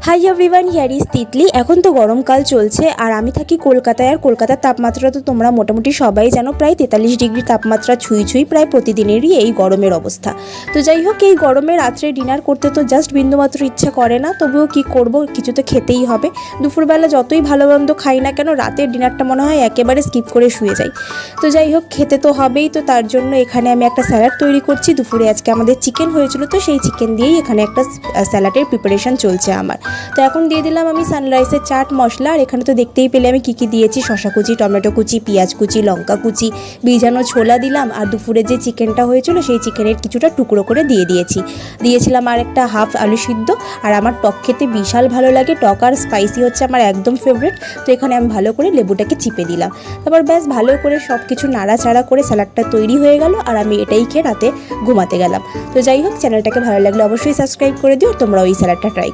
Hi everyone, here is Titli. এখন তো গরমকাল চলছে আর আমি থাকি কলকাতায়। আর কলকাতার তাপমাত্রা তো তোমরা মোটামুটি সবাই জানো, প্রায় 43 ডিগ্রি তাপমাত্রা ছুঁই প্রায় প্রতিদিনেরই এই গরমের অবস্থা। তো যাই হোক, এই গরমে রাত্রে ডিনার করতে তো জাস্ট বিন্দুমাত্র ইচ্ছা করে না, তবুও কি করব, কিছু তো খেতেই হবে। দুপুরবেলা যতই ভালো মন্দ খাই না কেন, রাতের ডিনারটা মনে হয় একেবারে স্কিপ করে শুয়ে যাই। তো যাই হোক, খেতে তো হবেই। তো তার জন্য এখানে আমি একটা স্যালাড তৈরি করছি। দুপুরে আজকে আমাদের চিকেন হয়েছিল, তো সেই চিকেন দিয়েই এখানে একটা স্যালাডের প্রিপারেশন চলছে আমার। তো এখন দিয়ে দিলাম আমি সানরাইসের চাট মশলা। আর এখানে তো দেখতেই পেলে আমি কী দিয়েছি, শসা কুচি, টমেটো কুচি, পেঁয়াজ কুচি, লঙ্কা কুচি, ভিজানো ছোলা দিলাম। আর দুপুরে যে চিকেনটা হয়েছিল সেই চিকেনের কিছুটা টুকরো করে দিয়েছিলাম আর একটা হাফ আলু সিদ্ধ। আর আমার টক খেতে বিশাল ভালো লাগে, টক আর স্পাইসি হচ্ছে আমার একদম ফেভারিট। তো এখানে আমি ভালো করে লেবুটাকে চিপে দিলাম। তারপর ব্যাস ভালো করে সব কিছু নাড়াচাড়া করে স্যালাডটা তৈরি হয়ে গেল। আর আমি এটাই খেয়ে রাতে ঘুমাতে গেলাম। তো যাই হোক, চ্যানেলটাকে ভালো লাগলে অবশ্যই সাবস্ক্রাইব করে দিও, তোমরা ওই স্যালাডটা ট্রাই